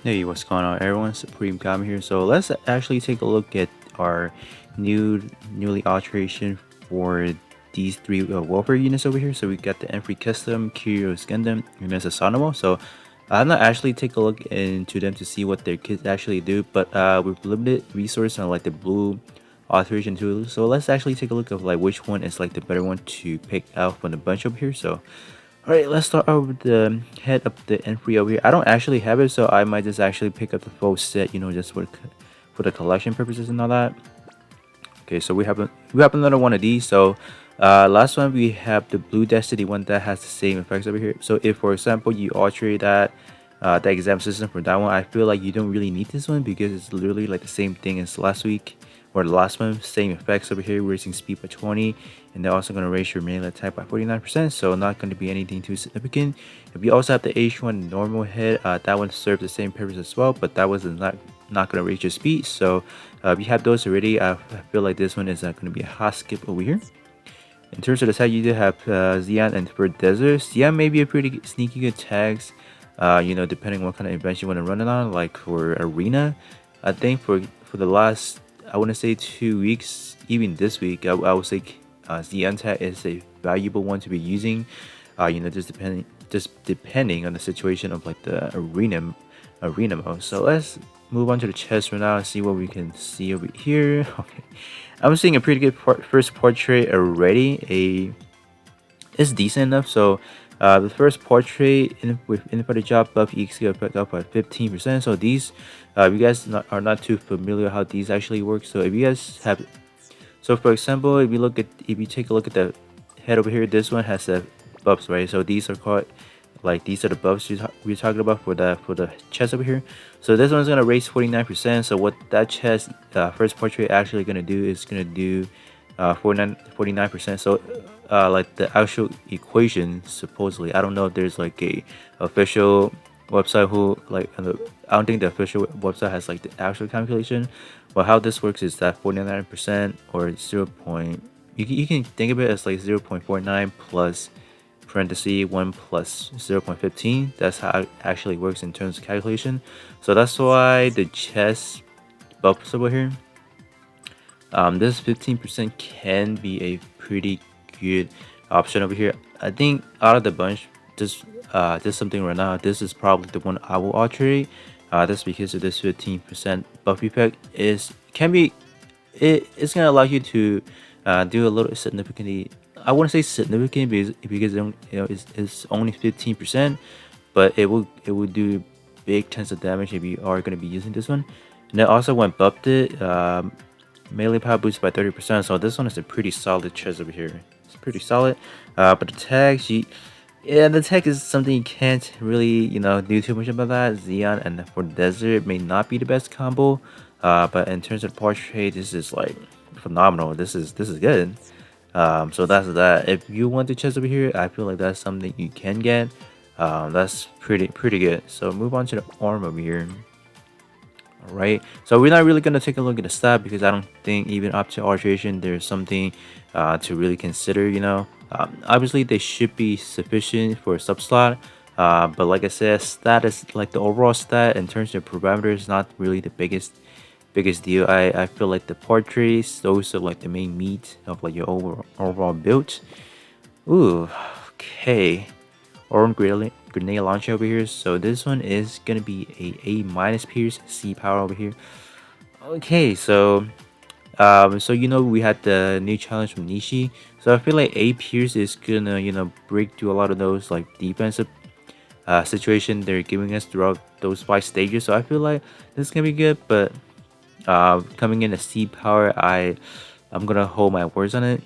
Hey, what's going on, everyone? Supreme Kami here. So let's actually take a look at our newly alteration for these three welfare units over here. So we got the Enfree Custom, Kyrios Gundam, and there's a Sonomo. So I'm not actually take a look into them to see what their kits actually do, but with limited resource on like the blue alteration tool. So let's actually take a look of like which one is like the better one to pick out from the bunch over here. So alright, let's start out with the head of the entry over here. I don't actually have it, so I might just actually pick up the full set, just for the collection purposes and all that. Okay, so we have another one of these. So last one we have the Blue Destiny one that has the same effects over here. So if for example you alter that the exam system for that one, I feel like you don't really need this one because it's literally like the same thing as last week or the last one. Same effects over here, raising speed by 20, and they're also going to raise your melee attack by 49%, so not going to be anything too significant. If you also have the H1 normal head, that one serves the same purpose as well, but that was not going to raise your speed. So if you have those already, I feel like this one is going to be a hot skip over here. In terms of the tag, you do have Xian and for Desert. Xian may be a pretty sneaky good tags, depending on what kind of events you want to run it on. Like for Arena, I think for the last, I want to say 2 weeks, even this week, I would say Xian tag is a valuable one to be using. Just depending on the situation of like the arena mode. So let's move on to the chest right now and see what we can see over here. Okay, I'm seeing a pretty good first portrait already. It's decent enough. So the first portrait with infinite job buff EXP effect up by 15%. So these, if you guys are not too familiar how these actually work. So if you guys have, so for example, if you take a look at the head over here, this one has the buffs, right? So these are called, like, these are the buffs we're talking about for the chest over here. So this one's gonna raise 49%. So what that chest first portrait actually gonna do is gonna do 49%. So like the actual equation, supposedly, I don't know if there's like a official website who like I don't think the official website has like the actual calculation, but how this works is that 49% or 0. You can think of it as like 0.49 plus parenthesis 1 plus 0.15. That's how it actually works in terms of calculation. So that's why the chest buffs over here, this 15% can be a pretty good option over here. I think out of the bunch, just something right now, this is probably the one I will alternate. That's because of this 15% buff effect it's gonna allow you to do a little significantly. I wouldn't say significant because it's only 15%, but it will do big tons of damage if you are gonna be using this one. And then also when buffed it, melee power boost by 30%. So this one is a pretty solid chest over here. It's pretty solid. But the tags, yeah, the tag is something you can't really, do too much about that. Xeon and for Desert may not be the best combo. But in terms of portrait, this is like phenomenal. This is good. So that's that. If you want the chest over here, I feel like that's something you can get. That's pretty good. So move on to the arm over here. Alright, so we're not really going to take a look at the stat because I don't think even up to alteration there's something to really consider. Obviously they should be sufficient for a sub slot, but like I said, stat is like the overall stat in terms of parameters, not really the biggest deal. I feel like the portraits, those are like the main meat of like your overall build. Ooh, okay. Orange grenade launcher over here. So this one is gonna be a minus Pierce C power over here. Okay, so we had the new challenge from Nishi. So I feel like A Pierce is gonna break through a lot of those like defensive situation they're giving us throughout those 5 stages. So I feel like this is gonna be good, but coming in a C power, I'm gonna hold my words on it.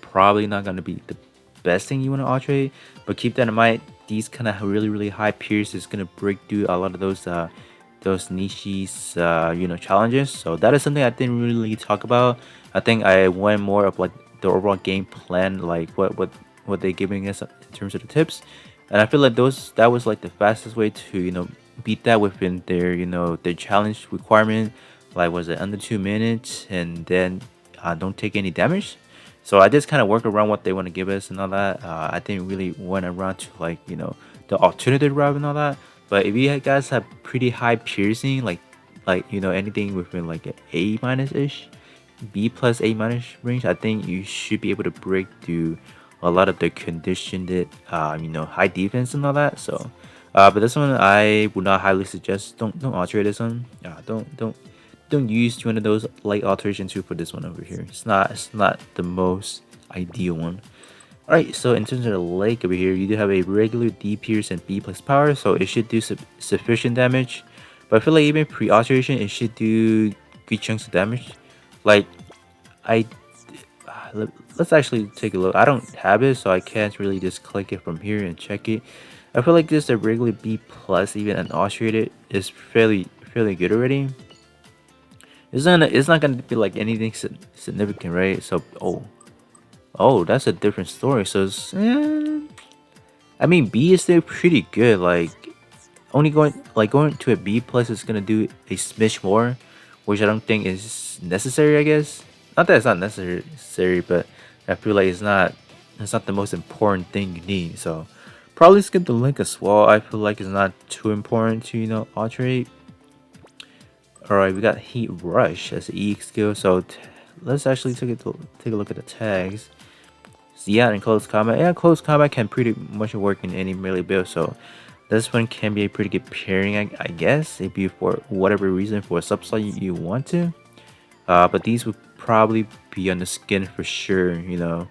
Probably not gonna be the best thing you want to alterate, but keep that in mind. These kind of really high Pierce is gonna break through a lot of those niches challenges. So that is something I didn't really talk about. I think I went more of like the overall game plan, like what they're giving us in terms of the tips, and I feel like that was like the fastest way to beat that within their challenge requirement. Like, was it under 2 minutes, and then don't take any damage. So I just kind of work around what they want to give us and all that. I didn't really went around to like the alternative route and all that. But if you guys have pretty high piercing, like you know anything within like an A minus ish, B plus A minus range, I think you should be able to break through a lot of the conditioned you know, high defense and all that. So, but this one I would not highly suggest. Don't alter this one. Don't use one of those light alteration too for this one over here. It's not the most ideal one. Alright, so in terms of the leg over here, you do have a regular D pierce and B plus power, so it should do sufficient damage. But I feel like even pre-alteration, it should do good chunks of damage. Like, I let's actually take a look. I don't have it, so I can't really just click it from here and check it. I feel like just a regular B plus, even an alterated, is fairly good already. It's not gonna be like anything significant, right? So oh, that's a different story. So I mean, B is still pretty good. Like only going to a B plus is gonna do a smidge more, which I don't think is necessary. I guess not that it's not necessary, but I feel like it's not the most important thing you need. So probably skip the link as well. I feel like it's not too important to alterate. Alright, we got Heat Rush as an EX skill. So let's actually take a look at the tags. So yeah, in close combat, yeah, close combat can pretty much work in any melee build. So this one can be a pretty good pairing, I guess, if you for whatever reason for a subslot you want to. But these would probably be on the skin for sure, you know.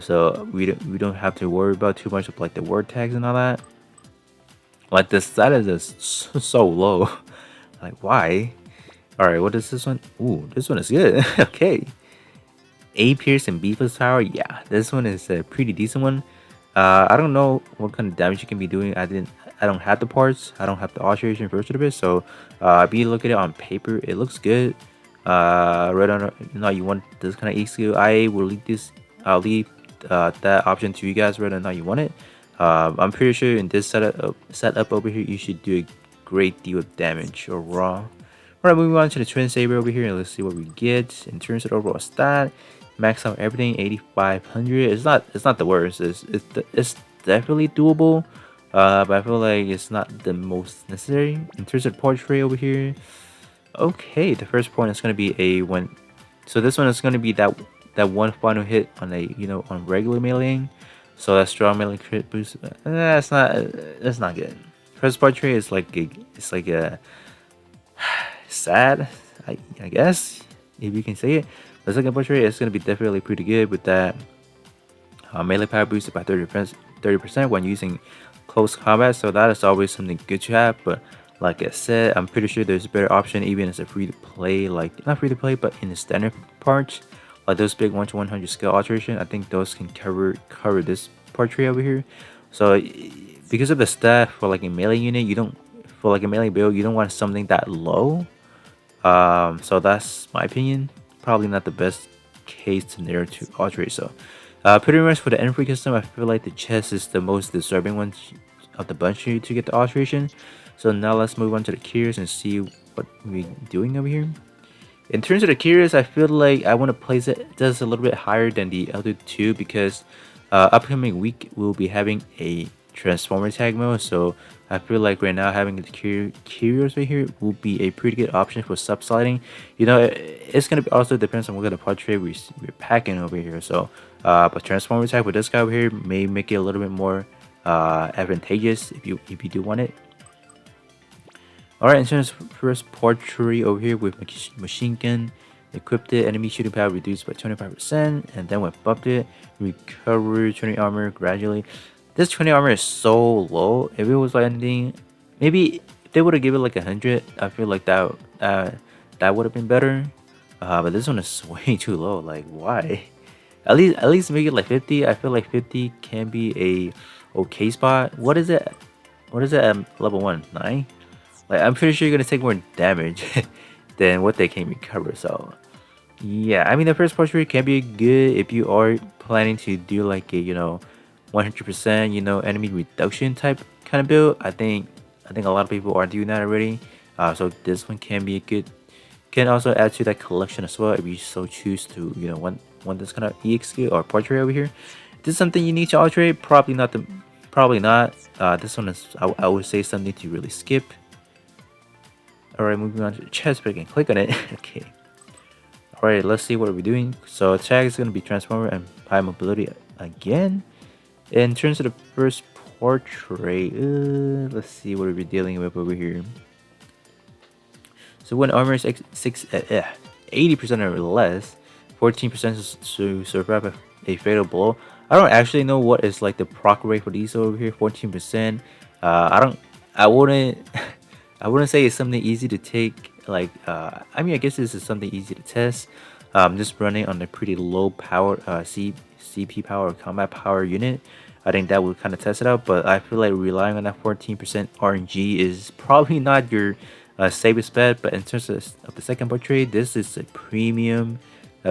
So we don't have to worry about too much of like the word tags and all that. Like the status is so low. Like why? Alright, what is this one? Ooh, this one is good. Okay. A pierce and B plus power. Yeah, this one is a pretty decent one. I don't know what kind of damage you can be doing. I don't have the parts. I don't have the alteration version of it. So if you look at it on paper, it looks good. Right on. Now you want this kind of EQ. I will leave this. I'll leave that option to you guys whether or not you want it. I'm pretty sure in this setup over here, you should do a great deal of damage overall. Alright, moving on to the Twin Saber over here, and let's see what we get in terms of the overall stat. Max out everything, 8,500. It's not the worst. It's definitely doable. But I feel like it's not the most necessary. In terms of portrait over here, okay, the first point is gonna be a one. So this one is gonna be that one final hit on on regular meleeing. So that strong melee crit boost. That's not good. First portrait is like a sad, I guess, if you can say it. The second portrait is going to be definitely pretty good with that melee power boosted by 30% when using close combat. So that is always something good to have. But like I said, I'm pretty sure there's a better option even as a free to play, like not free to play, but in the standard parts, like those big 1-to-100 scale alteration. I think those can cover this portrait over here. So because of the stat for like a melee unit, for like a melee build, you don't want something that low. So that's my opinion. Probably not the best case scenario to alterate. So pretty much for the end free custom, I feel like the chest is the most deserving one of the bunch here to get the alteration. So now let's move on to the curious and see what we're doing over here. In terms of the curious, I feel like I want to place it just a little bit higher than the other two because upcoming week we'll be having a transformer tag mode. So I feel like right now having the curious right here will be a pretty good option for subsliding. You know, it's gonna be also depends on what kind of portrait we're packing over here. So but transformer tag with this guy over here may make it a little bit more advantageous if you do want it. Alright, in terms of first portrait over here with machine gun, equipped it, enemy shooting power reduced by 25%, and then when buffed it, recover 20 armor gradually. This 20 armor is so low. If it was like anything, maybe if they would have given it like 100, I feel like that would have been better. But this one is way too low. Like why? At least make it like 50. I feel like 50 can be a okay spot. What is it? What is it at level 1? 9? Like I'm pretty sure you're gonna take more damage than what they can recover. So yeah, I mean the first portrait can be good if you are planning to do like a 100% enemy reduction type kind of build. I think a lot of people are doing that already. So this one can be a good, can also add to that collection as well if you so choose to want this kind of EX skill or portrait over here. This is something you need to alterate. Probably not the Probably not. This one is, I would say, something to really skip. Alright, moving on to the chest, but I can click on it. Okay. Alright, let's see what we're doing. So attack is going to be transformer and high mobility again. In terms of the first portrait, let's see what we're dealing with over here. So when armor is 80% or less, 14% to survive a fatal blow. I don't actually know what is like the proc rate for these over here. 14%. I wouldn't. I wouldn't say it's something easy to take. Like, I mean, I guess this is something easy to test. Just running on a pretty low power CP power or combat power unit. I think that would kind of test it out. But I feel like relying on that 14% RNG is probably not your safest bet. But in terms of the second portrait, this is a premium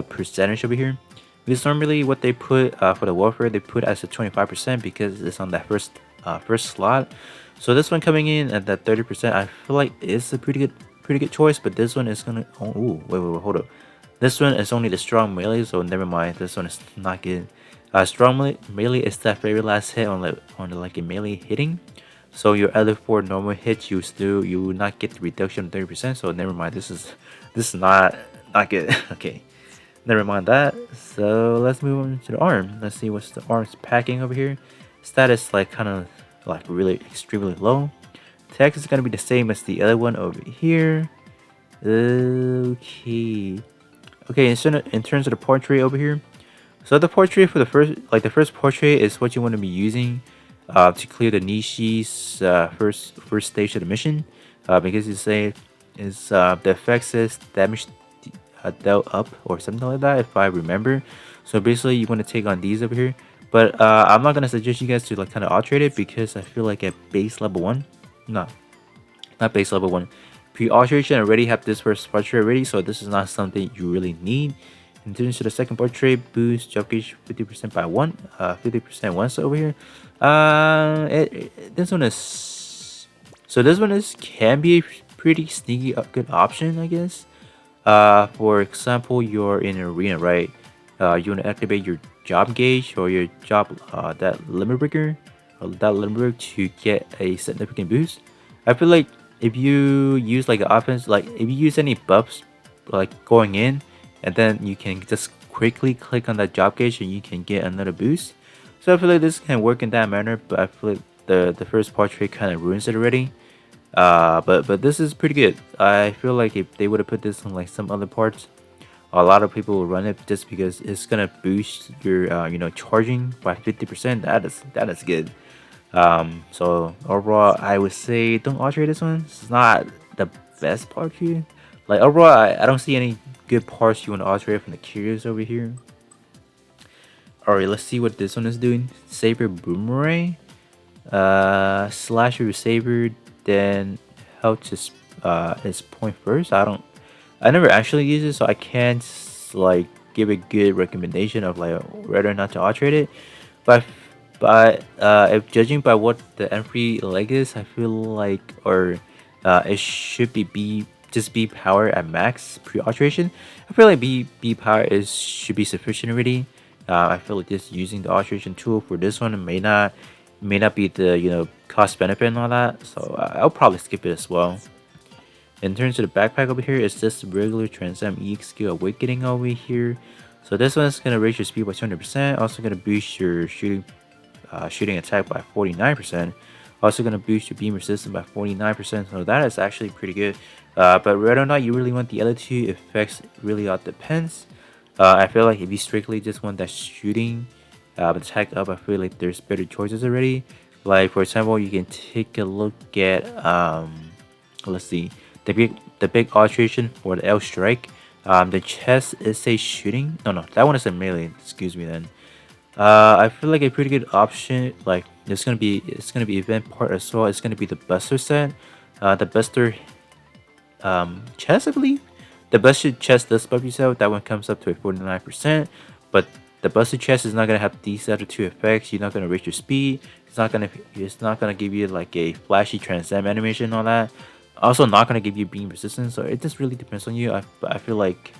percentage over here. Because normally what they put for the warfare, they put as a 25% because it's on that first slot. So this one coming in at that 30%, I feel like it's a pretty good choice. But this one is gonna, oh wait, hold up. This one is only the strong melee, so never mind. This one is not good. Strong melee is that very last hit on like a melee hitting. So your other 4 normal hits, you will not get the reduction of 30%. So never mind. This is not good. Okay. Never mind that. So let's move on to the arm. Let's see what's the arm's packing over here. Status like kind of like really extremely low. Text is gonna be the same as the other one over here. Okay. Okay, in terms of the portrait over here. So the portrait for the first portrait is what you want to be using to clear the Nishi's first stage of the mission. Because you say is the effect says damage dealt up or something like that, if I remember. So basically you want to take on these over here. But I'm not gonna suggest you guys to like kind of alterate it because I feel like at base level 1, not base level 1, pre-alteration already have this first portrait already, so this is not something you really need. In terms of the second portrait, boost job gauge 50% by 50% once over here. This one is, so this one is can be a pretty sneaky good option, I guess. For example, you're in an arena, right? You want to activate your job gauge or your job that limit breaker or that limit breaker to get a significant boost. I feel like if you use like an offense, like if you use any buffs like going in, and then you can just quickly click on that job gauge and you can get another boost. So I feel like this can work in that manner, but I feel like the first portrait kind of ruins it already. But this is pretty good. I feel like if they would have put this on like some other parts, a lot of people will run it just because it's gonna boost your charging by 50%. That is good. So overall, I would say don't alterate this one. It's not the best part here. Like overall, I don't see any good parts you want to alterate from the curious over here. Alright, let's see what this one is doing. Saber boomerang. Slasher saber, then how to its point first. I never actually use it, so I can't like give a good recommendation of like whether or not to alterate it. But if judging by what the M3 leg is, I feel like it should be just B power at max pre-alteration. I feel like B power should be sufficient already. I feel like just using the alteration tool for this one may not be the cost benefit and all that. So I'll probably skip it as well. In terms of the backpack over here, it's just regular Transam EX skill awakening over here. So this one is gonna raise your speed by 200%. Also gonna boost your shooting attack by 49%. Also gonna boost your beam resistance by 49%. So that is actually pretty good. But whether or not you really want the other two effects really all depends. I feel like if you strictly just want that shooting attack up, I feel like there's better choices already. Like for example, you can take a look at let's see, the big alteration for the L strike. The chest is a shooting. No, that one is a melee. Excuse me then. I feel like a pretty good option. Like it's gonna be event part as well. It's gonna be the Buster set. The Buster chest, I believe. The Buster chest does buff yourself. That one comes up to a 49%. But the Buster chest is not gonna have these other two effects. You're not gonna raise your speed. It's not gonna give you like a flashy transcend animation and all that. Also not gonna give you beam resistance. So it just really depends on you. I feel like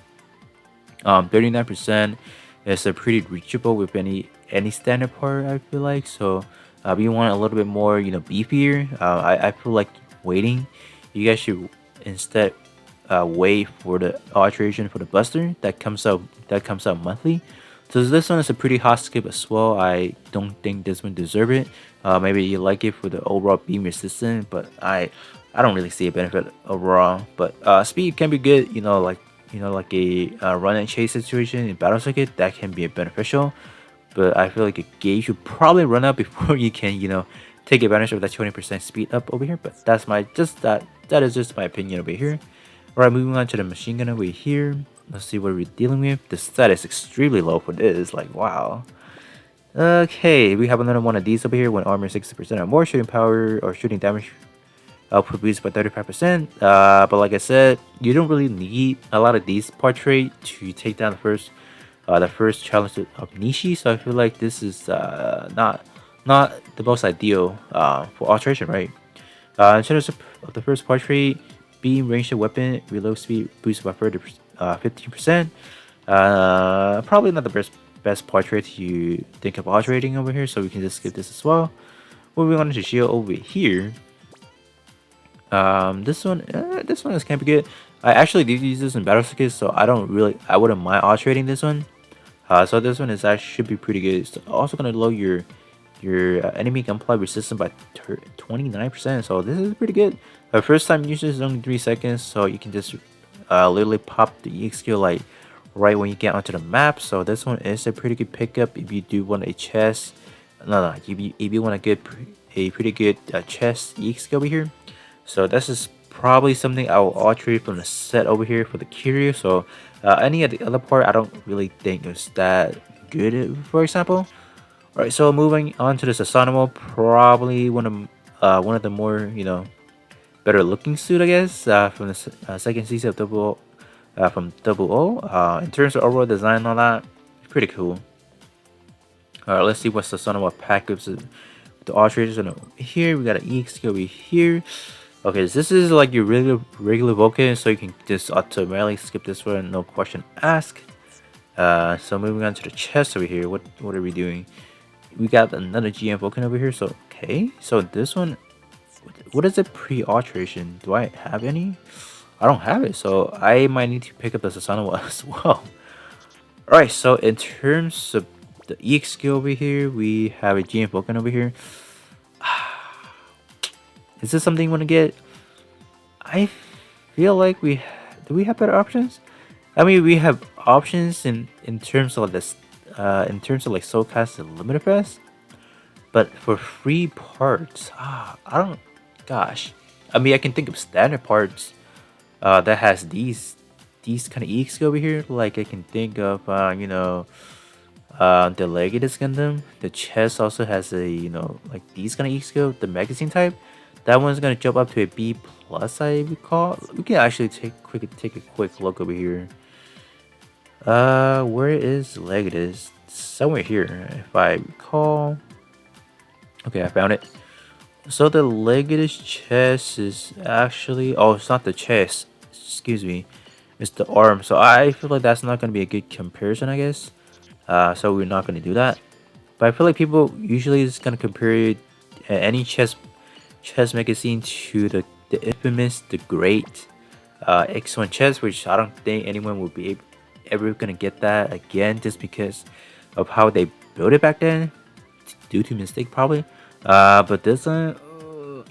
39% is a pretty reachable with any standard part, I feel like. So If you want a little bit more, beefier, I feel like waiting. You guys should instead wait for the alteration for the Buster that comes out monthly. So this one is a pretty hot skip as well. I don't think this one deserve it. Maybe you like it for the overall beam resistance, but I don't really see a benefit overall. But speed can be good. Like a run and chase situation in battle circuit that can be beneficial. But I feel like a gauge should probably run up before you can take advantage of that 20% speed up over here. But that's my just that is just my opinion over here. Alright, moving on to the machine gun over here. Let's see what we're dealing with. The stat is extremely low for this. Like, wow. Okay, we have another one of these over here. When armor 60% or more, shooting power or shooting damage output boost by 35%. But like I said, you don't really need a lot of these portrait to take down the first challenge of Nishi. So I feel like this is not the most ideal for alteration, right? In terms of the first portrait, beam ranged weapon reload speed boosted by further 15%. Probably not the best portrait you think of alterating over here, so we can just skip this as well. Moving on to shield over here. This one is can be good. I actually did use this in battle circuits, so I wouldn't mind alterating this one. So this one is actually should be pretty good. It's also gonna lower your enemy gunpowder resistance by 29%. So this is pretty good. First time usage is only 3 seconds, so you can just literally pop the EX skill like right when you get onto the map. So this one is a pretty good pickup if you do want a chest. No, if you want to get a pretty good chest EX skill over here. So this is probably something I will alterate from the set over here for the Kiryu. So any of the other part, I don't really think is that good, for example. Alright, so moving on to the Susanoo, probably one of the more better looking suit, I guess, from the second season of from Double O. In terms of overall design and all that, it's pretty cool. Alright, let's see what Susanoo pack is. The alterations over here, we got an EX over here. Okay, so this is like your regular Vulcan, so you can just automatically skip this one, no question asked. So moving on to the chest over here, what are we doing? We got another GM Vulcan over here. So okay, so this one, what is it pre-alteration? Do I have any? I don't have it, so I might need to pick up the Susanoo as well. Alright, so in terms of the EX skill over here, we have a GM Vulcan over here. Is this something you want to get? I feel like do we have better options? I mean, we have options in terms of this, in terms of like Soulcast and Limited Fest, but for free parts, I don't. Gosh, I mean, I can think of standard parts that has these kind of EX over here. Like I can think of the Legatus Gundam. The chest also has a like these kind of EX, the magazine type. That one's gonna jump up to a B plus, I recall. We can actually take a quick look over here. Where is Legatus? Somewhere here, if I recall. Okay, I found it. So the Legatus chest is actually, oh, it's not the chest. Excuse me, it's the arm. So I feel like that's not gonna be a good comparison, I guess. So we're not gonna do that. But I feel like people usually is gonna compare any chest magazine to the infamous, the great X1 chest, which I don't think anyone will be ever gonna get that again, just because of how they built it back then, due to mistake probably. But this one,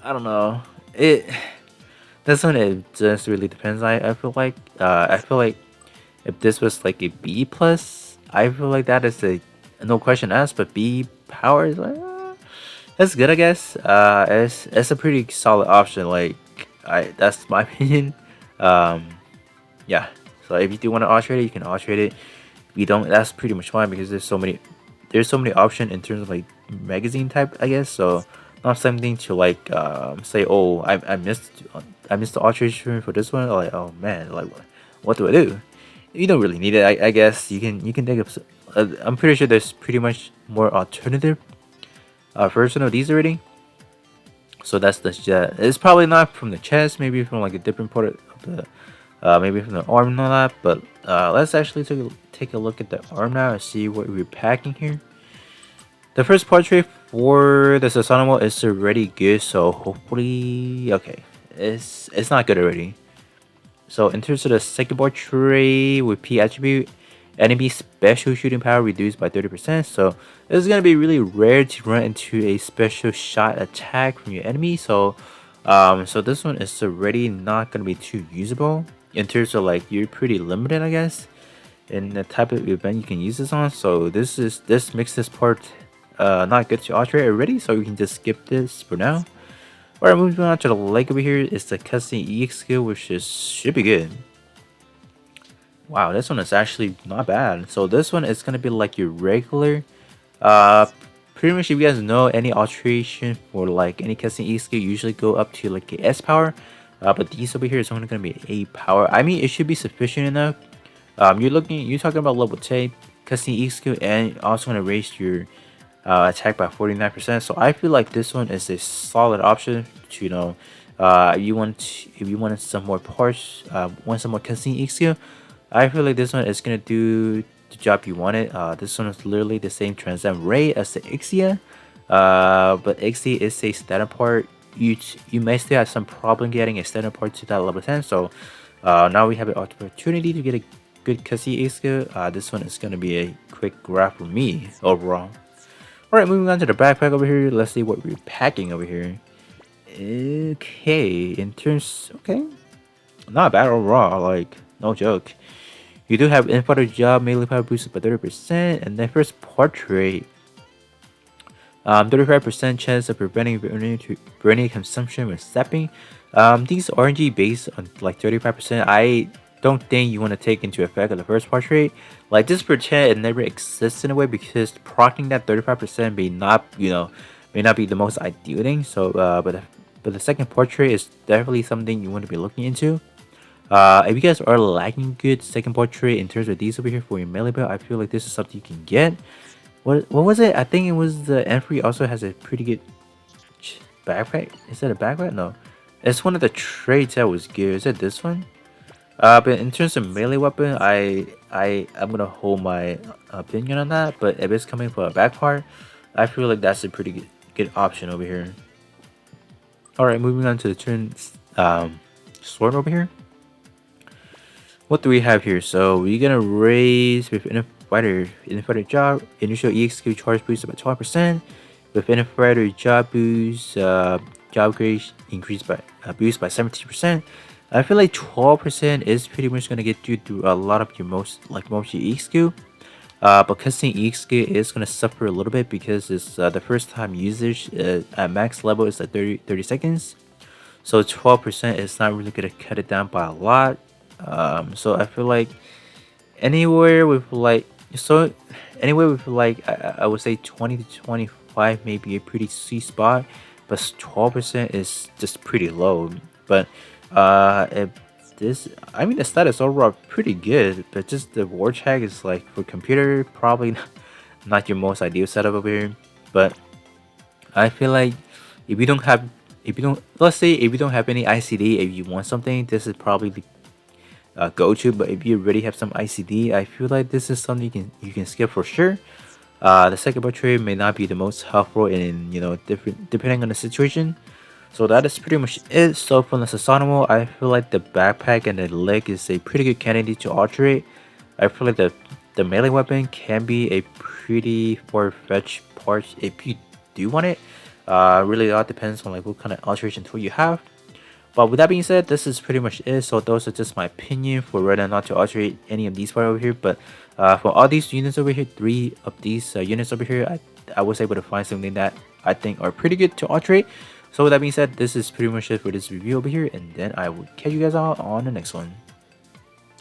I don't know. This one, it just really depends. I feel like if this was like a B plus, I feel like that is a no question asked. But B power is like. That's good, I guess. It's a pretty solid option. Like, that's my opinion. Yeah. So if you do want to alterate it, you can alterate it. If you don't, that's pretty much fine because there's so many options in terms of like magazine type, I guess. So not something to like say, oh, I missed the alteration for this one. Or like, oh man, like what do I do? You don't really need it. I guess you can think of. I'm pretty sure there's pretty much more alternative version of these already. So that's the it's probably not from the chest, maybe from like a different part of the maybe from the arm and all that. But let's actually take a look at the arm now and see what we're packing here. The first portrait for the Susanoo is already good, so hopefully, okay, it's not good already. So in terms of the second portrait with P attribute, enemy special shooting power reduced by 30%. So this is gonna be really rare to run into a special shot attack from your enemy. So so this one is already not gonna be too usable. In terms of like you're pretty limited, I guess, in the type of event you can use this on. So this makes this part not good to alterate already. So you can just skip this for now. Alright, moving on to the leg over here is the custom EX skill, which should be good. Wow, this one is actually not bad. So this one is gonna be like your regular. Pretty much if you guys know any alteration for like any custom EX skill usually go up to like a S power. But these over here is only gonna be A power. I mean, it should be sufficient enough. You're talking about level 10 custom EX skill and also gonna raise your attack by 49%. So I feel like this one is a solid option to, you know, if you want some more parts, want some more cutscene EQ, I feel like this one is gonna do the job you wanted. This one is literally the same transcend rate as the Ixia, but Ixia is a standard part. You may still have some problem getting a standard part to that level 10. So now we have an opportunity to get a good cutscene EQ. This one is gonna be a quick grab for me overall. Alright, moving on to the backpack over here. Let's see what we're packing over here. Okay, in terms... Okay. Not bad overall, like, no joke. You do have infighter job, melee power boosted by 30%, and then first portrait. 35% chance of preventing burning consumption when stepping. These RNG based on like 35%. I don't think you want to take into effect of the first portrait. Like just pretend it never exists in a way, because proccing that 35% may not, you know, may not be the most ideal thing. So but the second portrait is definitely something you want to be looking into. If you guys are lacking good second portrait in terms of these over here for your melee build, I feel like this is something you can get. What was it? I think it was the N3 also has a pretty good backpack. Is that a backpack? No, it's one of the traits that was good. Is it this one? But in terms of melee weapon, I'm gonna hold my opinion on that. But if it's coming for a back part, I feel like that's a pretty good option over here. All right, moving on to the turn sword over here. What do we have here? So we're gonna raise with fighter job initial EXQ charge boost by 12%. With fighter job boost, job grade increased by boost by 17%. I feel like 12% is pretty much gonna get you through a lot of your most EXQ. But custom EXQ is gonna suffer a little bit because it's the first time usage at max level is at 30 seconds. So 12% is not really gonna cut it down by a lot. So I feel like anywhere with like I would say 20 to 25 may be a pretty sweet spot, but 12% is just pretty low. But if this, I mean, the stat is overall pretty good, but just the war tag is like for computer probably not your most ideal setup over here. But I feel like if you don't have let's say if you don't have any ICD, if you want something, this is probably the go-to. But if you already have some ICD, I feel like this is something you can skip for sure. The second portrait may not be the most helpful in, you know, depending on the situation. So that is pretty much it. So from the Susanoo, I feel like the backpack and the leg is a pretty good candidate to alterate. I feel like the melee weapon can be a pretty far-fetched part if you do want it. Really all depends on like what kind of alteration tool you have. But with that being said, this is pretty much it. So those are just my opinion for whether or not to alterate any of these parts over here. But for all these units over here, 3 of these units over here, I was able to find something that I think are pretty good to alterate. So with that being said, this is pretty much it for this review over here, and then I will catch you guys all on the next one.